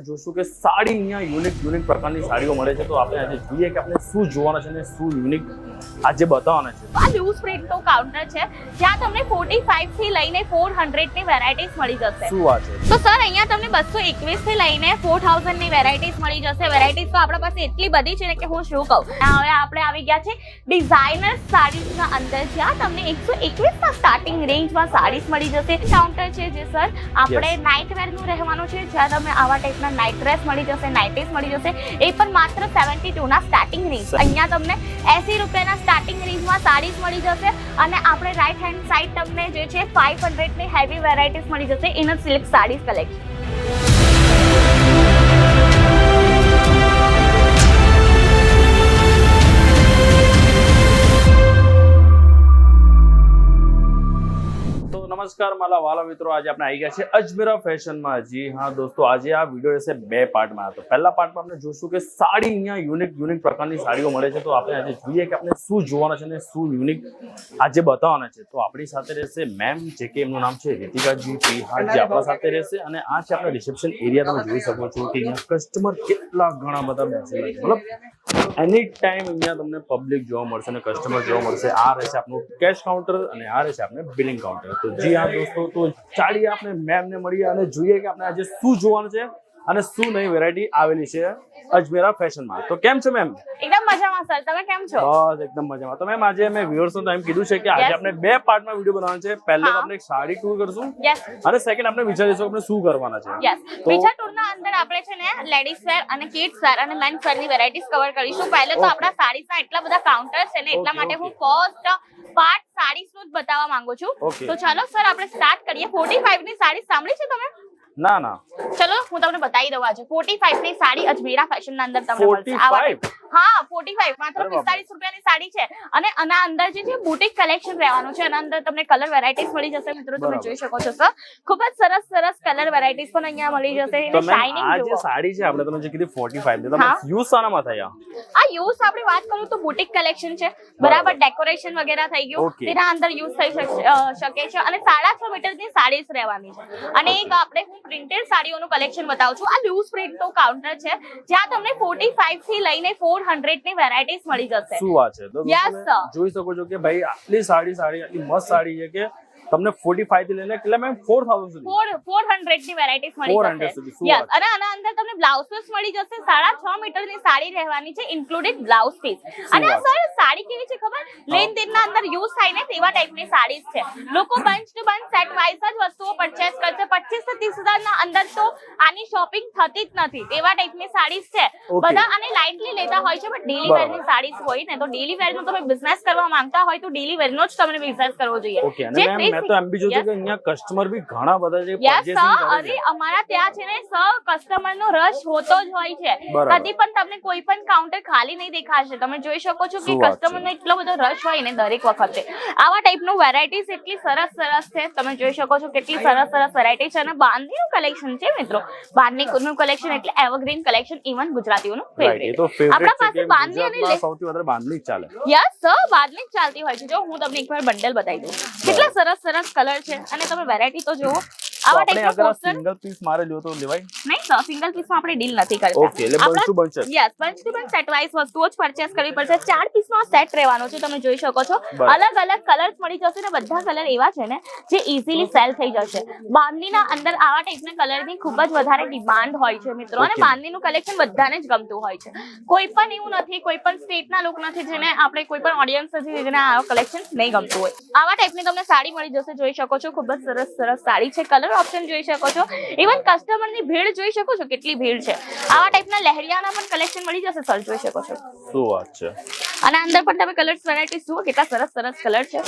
આપણે જોશું કે સાડી અહીંયા યુનિક પ્રકારની સાડીઓ મળે છે. તો આપણે આજે જોઈએ કે આપણે શું જોવાના છે અને શું યુનિક આજે બતાવવાના છે. આ લૂઝ પ્રિન્ટનું કાઉન્ટર છે જ્યાં તમને 45 થી લઈને 400 ની વેરાયટીઝ મળી જશે. શું વાત છે? તો સર અહીંયા તમને 221 થી લઈને 4000 ની વેરાયટીઝ મળી જશે. વેરાયટીઝ તો આપણા પાસે એટલી બધી છે ને કે હું શું કહું. હવે આપણે આવી ગયા છે ડિઝાઇનર સાડીઝના અંદર, જ્યાં તમને 121 ના સ્ટાર્ટિંગ રેન્જમાં સાડીઝ મળી જશે. કાઉન્ટર છે જે સર આપણે નાઇટ વેર નું રહેવાનું છે, જ્યાં તમે આવા ટાઈપના નાઇટ ડ્રેસ મળી જશે, નાઇટીઝ મળી જશે. એ પણ માત્ર 72 ના સ્ટાર્ટિંગ રેન્જ. અહીંયા તમને 80 રૂપિયાના સ્ટાર્ટિંગ રેન્જમાં સાડીઝ મળી જશે. અને આપણે રાઈટ હેન્ડ સાઈડ તમને જે છે 500 ની હેવી વેરાયટીઝ મળી જશે ઇન સિલ્ક સાડીઝ કલેક્શન. નમસ્કાર મારા વાલા મિત્રો, આજે આપણે આવી ગયા છે અજમેરા ફેશનમાં. જી હા દોસ્તો, આજે આ વિડીયો રહેશે બે પાર્ટમાં. તો પહેલા પાર્ટમાં આપણે જોશું કે સાડી અહીંયા યુનિક પ્રકારની સાડીઓ મળે છે. તો આપણે આજે જોઈએ કે આપણે શું જોવાના છે અને શું યુનિક આજે બતાવવાના છે. તો આપણી સાથે રહેશે મેમ, જે કે એમનું નામ છે રીતિકાજી પિહાર, જે આપણા સાથે રહેશે. અને આ છે આપણે રિસેપ્શન એરિયા. તમે જોઈ શકો છો કે અહીંયા કસ્ટમર કેટલા ઘણા બધા બેસેલા છે. મતલબ એની ટાઈમ અહીંયા તમને પબ્લિક જોવા મળશે અને કસ્ટમર જોવા મળશે. આ રહેશે આપણું કેશ કાઉન્ટર અને આ રહેશે આપણે બિલિંગ કાઉન્ટર. તો જી હા દોસ્તો, તો ચાલીએ આપણે મેમને મળીએ અને જોઈએ કે આપણે આજે શું જોવાનું છે અને શું નવી વેરાયટી આવેલી છે અજમેરા ફેશનમાં. તો કેમ છો મેમ? એકદમ મજામાં સર, તમે કેમ છો? બસ એકદમ મજામાં. તો મેમ આજે મેં વ્યુઅર્સને ટાઈમ કીધું છે કે આજે આપણે બે પાર્ટમાં વિડીયો બનાવવાનો છે. પહેલે તો આપણે એક સાડી ટૂર કરશું અને સેકન્ડ આપણે વિચારીશું આપણે શું કરવાના છે. બીજા ટૂરના અંદર આપણે છે ને લેડીઝ વેર અને કિડ્સ વેર અને મેન્સ વેરની વેરાયટીઝ કવર કરીશું. પહેલે તો આપણા સાડીઝના એટલા બધા કાઉન્ટર છે ને, એટલા માટે હું ફર્સ્ટ પાર્ટ સાડીઝનું જ બતાવવા માંગુ છું. તો ચાલો સર આપણે સ્ટાર્ટ કરીએ. 45 ની સાડી સાંભળી છે તમે? ના ના, ચલો હું તમને બતાવી દઉં. આજે 45 ની સાડી અજમેરા ફેશન ના અંદર તમને મળશે. હા 45 માત્ર 45 રૂપિયાની સાડી છે. અને આના અંદર જે છે બુટીક કલેક્શન રહેવાનું છે. આના અંદર તમને કલર વેરાયટીઝ મળી જશે. મિત્રો તમે જોઈ શકો છો સર, ખૂબ જ સરસ કલર વેરાયટીઝ પણ અહીંયા મળી જશે. એને શાઇનિંગ આ જે સાડી છે આપણે તમે જે કીધી 45 તમે યુઝ સાનામાં થયા? આ યુઝ આપણે વાત કરું તો બુટીક કલેક્શન છે, બરાબર. ડેકોરેશન વગેરે થઈ ગયું, તેના અંદર યુઝ થઈ શકે છે. અને 6.5 મીટરની સાડીઝ રહેવાની છે. અને એક આપણે હું પ્રિન્ટેડ સાડીઓનું કલેક્શન બતાવું છું. આ લૂઝ પ્રિન્ટનું કાઉન્ટર છે જ્યાં તમને 45 થી લઈને 400 ની વેરાયટીઝ મળી જશે. શું વાત છે? તો જોઈ શકો છો કે ભાઈ આટલી સાડી આટલી મસ્ત સાડી છે કે તમને 45 થી લઈને કેટલા મેમ 4000 સુધી 400 ની વેરાયટીઝ મળી જશે. યસ, અને આના અંદર તમને બ્લાઉઝ પીસ મળી જશે. 6.5 મીટરની સાડી રહેવાની છે, ઇન્ક્લુડિંગ બ્લાઉઝ પીસ. અને આ સર સાડી કેવી છે ખબર? લેનદેનના અંદર યુઝ થાય ને તેવા ટાઈપની સાડીઝ છે. લોકો bunch to bunch set wise જ વસ્તુઓ પરચેસ કરશે. 25 થી 30,000 ના અંદર તો આની શોપિંગ થતી જ નથી. તેવા ટાઈપની સાડીઝ છે. બધા આને લાઇટલી લેતા હોય છે, પણ ડેલી વેર ની સાડીઝ હોય ને, તો ડેલી વેર નો તમે બિઝનેસ કરવા માંગતા હોય તો ડેલી વેર નો જ તમને બિઝનેસ કરવો જોઈએ. તો એમ બી જોયું કે અહીંયા કસ્ટમર બી ઘણા બધા છે પરચેસિંગ કરે છે. અમારા ત્યાં છે ને સર કસ્ટમર નો રશ હોતો જ હોય છે. કદી પણ તમને કોઈ પણ કાઉન્ટર ખાલી નહીં દેખાશે. તમે જોઈ શકો છો કે કસ્ટમર નો એટલો બધો રશ હોય ને દરેક વખતે. આવા ટાઈપનું વેરાયટીઝ એટલી સરસ છે. તમે જોઈ શકો છો કેટલી સરસ વેરાયટી છે. અને બાંધણીનું કલેક્શન છે મિત્રો. બાંધણીનું કલેક્શન એટલે એવરગ્રીન કલેક્શન, ઇવન ગુજરાતીઓનું ફેવરેટ. આપણા પાસે બાંધણી અને સૌથી વધારે બાંધણી જ ચાલે. યસ સર, બાંધણી જ ચાલતી હોય છે. જો હું તમને એકવાર બંડલ બતાવી દઉં. કેટલા સરસ કલર છે. અને તમે વેરાયટી તો જુઓ. આવા ટાઈપના પોસ્ટર સિંગલ પીસ મારે લ્યો તો લેવાય? નહીં સર, સિંગલ પીસમાં આપણે ડીલ નથી કરતા. ઓકે, એટલે bunch to bunch. Yes, bunch to bunch set wise વસ્તુઓ જ પરચેસ કરવી પડશે. 4 પીસનો સેટ રહેવાનો છે. તમે જોઈ શકો છો અલગ કલર્સ મળી જશે. ને બધા કલર એવા છે ને જે ઈઝીલી સેલ થઈ જશે. બાંધણીના અંદર આવા ટાઈપના કલરની ખૂબ જ વધારે ડિમાન્ડ હોય છે મિત્રો. અને બાંધણીનું કલેક્શન બધાને જ ગમતું હોય છે. કોઈ પણ એવું નથી, કોઈ પણ સ્ટેટના લોકો નથી જેને આપણે, કોઈ પણ ઓડિયન્સ નથી જેને આવા કલેક્શન નહીં ગમતું હોય. આવા ટાઈપની તમને સાડી મળી જશે. જોઈ શકો છો ખૂબ જ સરસ સાડી છે. કલર ઓપ્શન જોઈ શકો છો. ઇવન કસ્ટમરની ભીડ જોઈ શકો છો, કેટલી ભીડ છે. આવા ટાઈપના લહેરિયાના પણ કલેક્શન મળી જશે સર, જોઈ શકો છો. શું વાત છે? અને અંદર પણ તમે કલર્સ વેરાયટીઝ જુઓ, કેટલા સરસ કલર છે.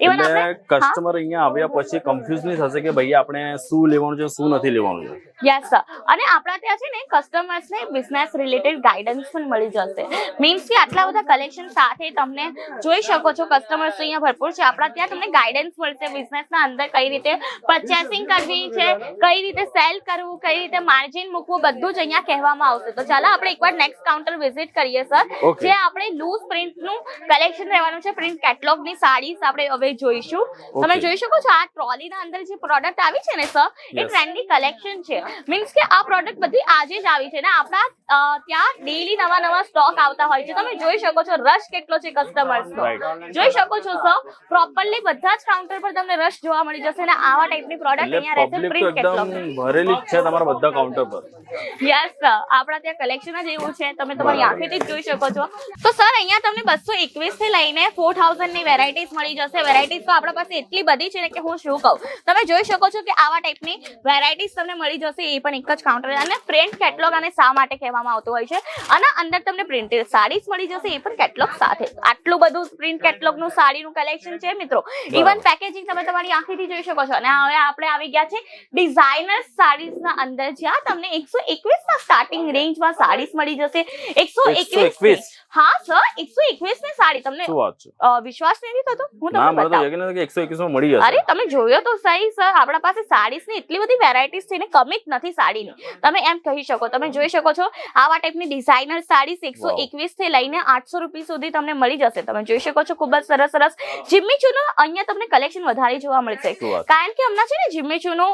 ઇવન આપણે કસ્ટમર અહીંયા આવ્યા પછી કન્ફ્યુઝ નહીં થશે કે ભાઈ આપણે શું લેવાનું છે શું નથી લેવાનું છે. યસ સર, અને આપણા ત્યાં છે ને કસ્ટમર્સને બિઝનેસ રિલેટેડ ગાઈડન્સ પણ મળી જશે. મીન્સ કે આટલા બધા કલેક્શન સાથે તમને જોઈ શકો છો કસ્ટમર્સ અહીંયા ભરપૂર છે. આપણા ત્યાં તમને ગાઈડન્સ મળશે બિઝનેસના અંદર કઈ રીતે પરચેસિંગ કરવી છે, કઈ રીતે સેલ કરવું, કઈ રીતે માર્જિન મૂકવું, બધું જ અહીંયા કહેવામાં આવશે. તો ચાલો આપણે એકવાર નેક્સ્ટ કાઉન્ટર વિઝિટ કરીએ સર, જે આપણે લૂઝ પ્રિન્ટ નું કલેક્શન રહેવાનું છે. પ્રિન્ટ કેટલોગ ની સાડીઝ આપણે હવે જોઈશું. તમે જોઈ શકો છો આ ટ્રોલી ના અંદર જે પ્રોડક્ટ આવી છે ને સર, એ ટ્રેન્ડી કલેક્શન છે. મીન્સ કે આ પ્રોડક્ટ બધી આજે જ આવી છે ને આપણા ત્યાં ડેઈલી નવા સ્ટોક આવતા હોય છે. તમે જોઈ શકો છો રશ કેટલો છે કસ્ટમર્સ નો. જોઈ શકો છો સર, પ્રોપરલી બધા જ કાઉન્ટર પર તમને રશ જોવા મળી જશે ને આવા ટાઈપની પ્રોડક્ટ અહીંયા રહેશે. પ્રિન્ટ કેટલોગ ભરેલી છે તમારા બધા કાઉન્ટર પર. યસ સર, આપણા ત્યાં કલેક્શન જ એવું છે, તમે તમારી આંખેથી જ જોઈ શકો છો. તો સર અહીંયા તમને 221 થી લઈને 4000 ની વેરાયટીઝ મળી જશે. વેરાયટીઝ તો આપણા પાસે એટલી બધી છે ને કે હું શું કહું. તમે જોઈ શકો છો કે આવા ટાઈપની વેરાયટીઝ તમને મળી જશે, એ પણ એક જ કાઉન્ટર. અને પ્રિન્ટ કેટલોગ અને શા માટે કહેવામાં આવતું હોય છે, અને અંદર તમને પ્રિન્ટેડ સાડીઝ મળી જશે, એ પણ કેટલોગ સાથે. આટલું બધું પ્રિન્ટ કેટલોગ નું સાડીનું કલેક્શન છે મિત્રો. ઇવન પેકેજિંગ તમે તમારી આંખેથી જોઈ શકો છો. અને હવે આપણે આવી ગયા છે ડિઝાઇનર સાડીઝ ના અંદર, જ્યાં તમને 121 ના સ્ટાર્ટિંગ રેન્જમાં સાડીઝ મળી જશે. 121. હા સર, 121 ની સાડી તમને વિશ્વાસ નથી થતો? હું તમને બતાવું. 121 માં મળી જશે. અરે તમે જોયો તો સહી સર, આપણા પાસે સાડીઝ ની એટલી બધી વેરાયટીઝ છે ને, કમી જ નથી સાડીની. તમે એમ કહી શકો. તમે જોઈ શકો છો આવા ટાઈપની ડિઝાઇનર સાડીઝ 121 થી લઈને 800 રૂપિયા સુધી તમને મળી જશે. તમે જોઈ શકો છો ખૂબ જ સરસ જીમ્મી ચૂનું અહીંયા તમને કલેક્શન વધારે જોવા મળશે, કારણ કે હમણાં છે ને જીમ્મી ચૂનું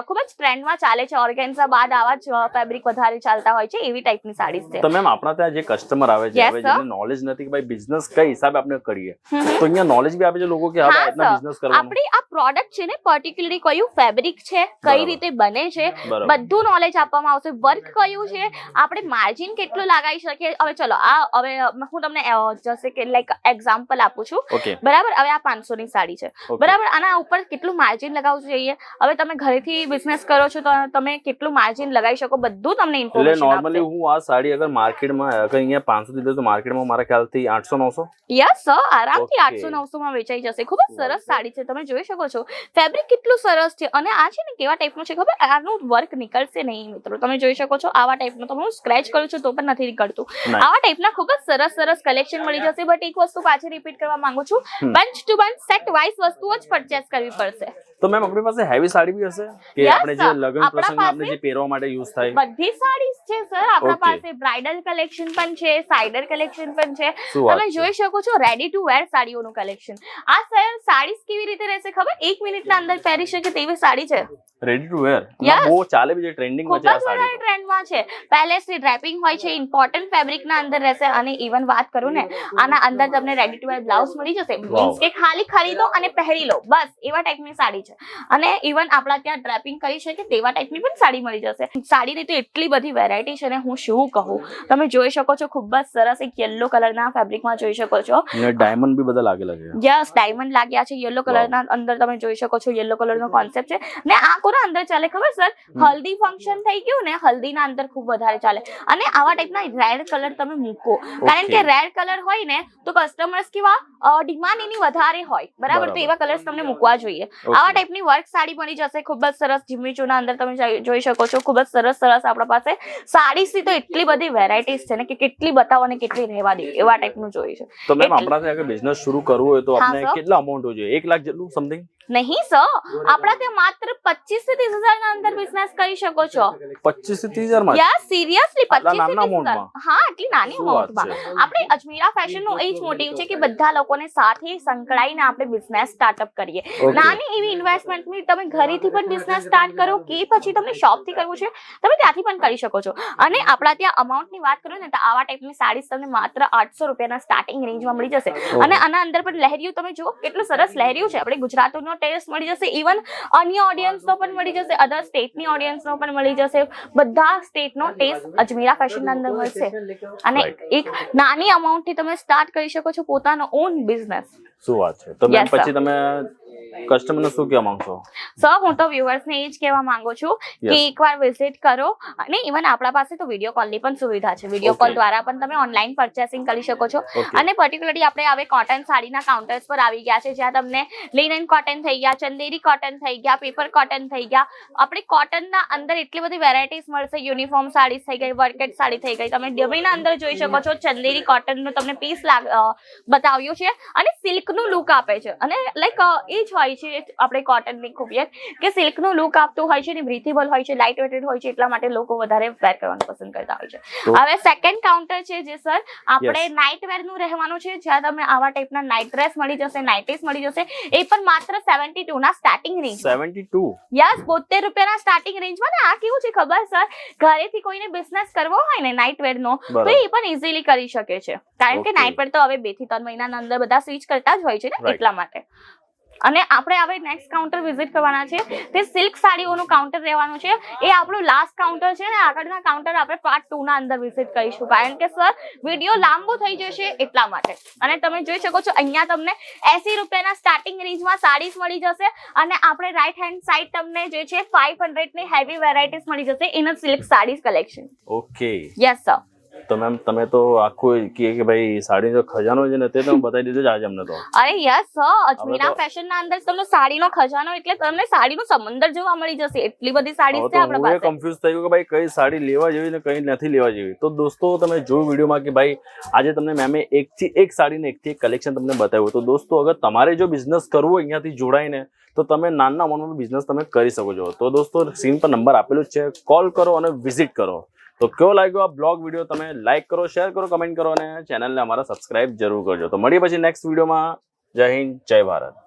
ખૂબ જ ટ્રેન્ડમાં ચાલે છે. ઓર્ગેન્ઝા બાદ આવા જ ફેબ્રિક વધારે ચાલતા હોય છે, એવી ટાઈપની સાડીઝ છે. તો મેમ આપણા ત્યાં જે કસ્ટમર આવે છે, હવે જેને નોલેજ નથી કે ભાઈ બિઝનેસ કઈ હિસાબે આપણે કરીએ, તો અહીંયા નોલેજ બી આપે છે લોકો કે હવે આટલા બિઝનેસ કરવાનો. આપણી આ પ્રોડક્ટ છે ને, પર્ટિક્યુલરલી કયું ફેબ્રિક છે, કઈ રીતે બને છે, બધું નોલેજ આપવામાં આવશે. વર્ક કયું છે, આપણે માર્જિન કેટલું લગાવી શકીએ. હવે ચલો હવે હું તમને જશે કે લાઈક એક્ઝામ્પલ આપું છું, બરાબર. હવે આ 500 ની સાડી છે, બરાબર. આના ઉપર કેટલું માર્જિન લગાવવું જોઈએ. હવે તમે ઘરેથી બિઝનેસ કરો છો તો તમે કેટલું માર્જિન લગાવી શકો, બધું તમને ઇન્ફોર્મેશન આપશે. નોર્મલી હું આ સાડી અગર માર્કેટમાં અગર અહીંયા 500 થી તો માર્કેટમાં મારા ખ્યાલથી 800-900. યસ સર, આરામથી 800-900 માં વેચાઈ જશે. ખૂબ જ સરસ સાડી છે, તમે જોઈ શકો છો ફેબ્રિક કેટલું સરસ છે. અને આ છે ને કેવા ટાઈપનું છે ખબર, આનું વર્ક નીકળશે નહીં મિત્રો. તમે જોઈ શકો છો આવા ટાઈપનું. તમે હું સ્ક્રેચ કરું છું તો પણ નથી નીકળતું. આવા ટાઈપના ખૂબ જ સરસ કલેક્શન મળી જશે. બટ એક વસ્તુ પાછી રિપીટ કરવા માંગુ છું, bunch to bunch set wise વસ્તુઓ જ પરચેસ કરવી પડશે. તો મેમ આપણી પાસે હેવી સાડી બી હશે કે આપણે જે લગ્ન પ્રસંગમાં આપણે જે પહેરવા માટે યુઝ થાય? બધી સાડીઝ છે સર આપણા પાસે. બ્રાઇડલ કલેક્શન પણ છે, સાઇડર કલેક્શન પણ છે. તમે જોઈ શકો છો રેડી ટુ વેર સાડીઓનું કલેક્શન. આ સાડીઝ કેવી રીતે રહેશે ખબર, 1 મિનિટના અંદર પહેરી શકે તેવી સાડી છે. રેડી ટુ વેર બહુ ચાલે બી છે, ટ્રેન્ડિંગમાં છે આ સાડી. ખૂબ જ ટ્રેન્ડમાં છે. પહેલેથી ડ્રેપિંગ હોય છે, ઇમ્પોર્ટન્ટ ફેબ્રિકના અંદર રહેશે. અને ઇવન વાત કરું ને, આના અંદર તમને રેડી ટુ વેર બ્લાઉઝ મળી જશે. મીન્સ કે ખાલી ખરીદો અને પહેરી લો, બસ એવા ટાઈપની સાડી છે. અને ઇવન આપણા ત્યાં ડ્રેપિંગ કરી શકે તેવા ટાઈપની પણ સાડી મળી જશે. સાડીની તો એટલી બધી વેરાયટી છે ને, હું શું કહું. તમે જોઈ શકો છો ખૂબ જ સરસ એક યલો કલરના ફેબ્રિકમાં જોઈ શકો છો. ડાયમંડ બી બધા લાગેલા છે. યસ, ડાયમંડ લાગ્યા છે યલો કલરના અંદર. તમે જોઈ શકો છો યલો કલરનો કોન્સેપ્ટ છે. ને આ કોના અંદર ચાલે ખબર સર, હલ્દી ફંક્શન થઈ ગયું ને, હલ્દીના અંદર ખૂબ વધારે ચાલે. અને આવા ટાઈપના રેડ કલર તમે મૂકો, કારણ કે રેડ કલર હોય ને તો કસ્ટમર્સ કેવા ડિમાન્ડ એની વધારે હોય, બરાબર. તો એવા કલર્સ તમને મૂકવા જોઈએ. આવા ટાઈપની વર્ક સાડી મળી જશે ખૂબ જ સરસ. જીમ્મી ચૂના અંદર તમે જોઈ શકો છો ખૂબ જ સરસ આપણા પાસે સાડીઝની તો એટલી બધી વેરાયટીઝ છે ને કે કેટલી બતાવો અને કેટલી રહેવા દે એવા ટાઈપનું જોઈએ છે. તો મેમ આપણા ત્યાં બિઝનેસ શરૂ કરવું હોય તો આપણે કેટલા અમાઉન્ટ જોઈએ? 1 લાખ જેટલું સમથિંગ? નહીં સર, આપણા ત્યાં માત્ર 25 થી 30,000 ના અંદર બિઝનેસ કરી શકો છો. 25 થી 30,000 માં? યસ, સિરિયસલી 25 થી 30,000. હા, આટલી નાની અમાઉન્ટમાં. આપણે અજમીરા ફેશન નો એ જ મોટિવ છે કે બધા લોકોને સાથે સંકળાઈને આપણે બિઝનેસ સ્ટાર્ટઅપ કરીએ. નાની એવી ઇન્વેસ્ટમેન્ટની તમે ઘરેથી પણ બિઝનેસ સ્ટાર્ટ કરો કે પછી તમને શોપથી કરવું છે, તમે ત્યાંથી પણ કરી શકો છો. અને આપણા ત્યાં અમાઉન્ટની વાત કરું ને તો આવા ટાઈપની સાડીઝ તમને માત્ર 800 રૂપિયાના સ્ટાર્ટિંગ રેન્જમાં મળી જશે. અને આના અંદર પણ લહેરિયું તમે જુઓ કેટલું સરસ લહેરિયું છે. આપણે ગુજરાતનો ટેસ્ટ મળી જશે, ઇવન અન્ય ઓડિયન્સનો પણ મળી જશે, અધર સ્ટેટની ઓડિયન્સનો પણ મળી જશે. બધા સ્ટેટનો ટેસ્ટ અજમીરા ફેશનના અંદર મળશે. અને એક નાની અમાઉન્ટથી તમે સ્ટાર્ટ કરી શકો છો પોતાનો ઓન બિઝનેસ. શું વાત છે. તો મેમ પછી તમે કસ્ટમરને શું કહેવા માંગશો? સર, હું તો વ્યુઅર્સને એ જ કહેવા માંગુ છું કે એકવાર વિઝિટ કરો. અને ઇવન આપણા પાસે તો વિડીયો કોલની પણ સુવિધા છે. વિડીયો કોલ દ્વારા પણ તમે ઓનલાઈન પરચેસિંગ કરી શકો છો. અને પર્ટિક્યુલરલી આપણે હવે કોટન સાડીના કાઉન્ટર્સ પર આવી ગયા છે, જ્યાં તમને લિનન કોટન થઈ ગયા, ચંદેરી કોટન થઈ ગયા, પેપર કોટન થઈ ગયા. આપણે કોટનના અંદર એટલી બધી વેરાયટીઝ મળશે. યુનિફોર્મ સાડી થઈ ગઈ, વર્કેટ સાડી થઈ ગઈ. તમે ડમીના અંદર જોઈ શકો છો ચંદેરી કોટનનું તમને પીસ બતાવ્યું છે અને સિલ્કનું લુક આપે છે. અને લાઈક એ જ હોય છે આપણે કોટનની ખૂબિયત કે સિલ્કનું લુક આપતું હોય છે ને બ્રીથેબલ હોય છે, લાઇટ વેટેડ હોય છે, એટલા માટે લોકો વધારે વેર કરવાનું પસંદ કરતા હોય છે. હવે સેકન્ડ કાઉન્ટર છે જે સર આપણે નાઇટ વેર નું રહેવાનું છે, જ્યાં તમને આવા ટાઈપના નાઇટ ડ્રેસ મળી જશે, નાઇટીસ મળી જશે, એ પણ માત્ર 72 ના સ્ટાર્ટિંગ રેન્જ. 72 યસ, 72 રૂપિયાના સ્ટાર્ટિંગ રેન્જમાં. ને આ કેવું છે ખબર સર, ઘરેથી કોઈને બિઝનેસ કરવો હોય ને નાઇટ વેર નો, તો એ પણ ઇઝીલી કરી શકે છે, કારણ કે નાઇટ વેર તો હવે 2 થી 3 મહિનાના અંદર બધા સ્વિચ કરતા જ હોય છે ને, એટલા માટે. અને આપણે હવે નેક્સ્ટ કાઉન્ટર વિઝિટ કરવાના છે, તે સિલ્ક સાડીઓનું કાઉન્ટર રહેવાનું છે. એ આપણું લાસ્ટ કાઉન્ટર છે ને આગળના કાઉન્ટર આપણે પાર્ટ 2 ના અંદર વિઝિટ કરીશું, કારણ કે સર વિડીયો લાંબો થઈ જશે એટલા માટે. અને તમે જોઈ શકો છો અહીંયા તમને 80 રૂપિયાના સ્ટાર્ટિંગ રેન્જમાં સાડીઝ મળી જશે, અને આપણે રાઈટ હેન્ડ સાઈડ તમને જે છે 500 ની હેવી વેરાયટીઝ મળી જશે in silk saris collection. Okay, yes sir. તો મેમ તમે તો આખું કે ભાઈ સાડીનો ખજાનો છે ને તે તો બતાવી દીધું જ આજે અમને તો. અરે યસ સર, અજમીરા ફેશન ના અંદર તમને સાડીનો ખજાનો એટલે તમને સાડીનું સમંદર જોવા મળી જશે, એટલી બધી સાડી છે આપણા પાસે. હું કન્ફ્યુઝ થઈ ગયો કે ભાઈ કઈ સાડી લેવા જેવી ને કઈ નથી લેવા જેવી. તો દોસ્તો તમે જોયું વિડીયોમાં કે ભાઈ આજે તમને મેમે એકથી એક સાડીને એકથી એક કલેક્શન તમને બતાવ્યું. તો દોસ્તો અગર તમારે જો બિઝનેસ કરવો હોય અહીંયાથી જોડાઈને, તો તમે નાના અમાઉન્ટમાં બિઝનેસ તમે કરી શકો છો. તો દોસ્તો સ્ક્રીન પર નંબર આપેલો જ છે, કોલ કરો અને વિઝિટ કરો. તો કેવો લાગ્યો આ બ્લોગ વિડીયો, તમે લાઈક કરો, શેર કરો, કમેન્ટ કરો અને ચેનલને અમારા સબસ્ક્રાઇબ જરૂર કરજો. તો મળીએ પછી નેક્સ્ટ વિડીયોમાં. જય હિન્દ, જય ભારત.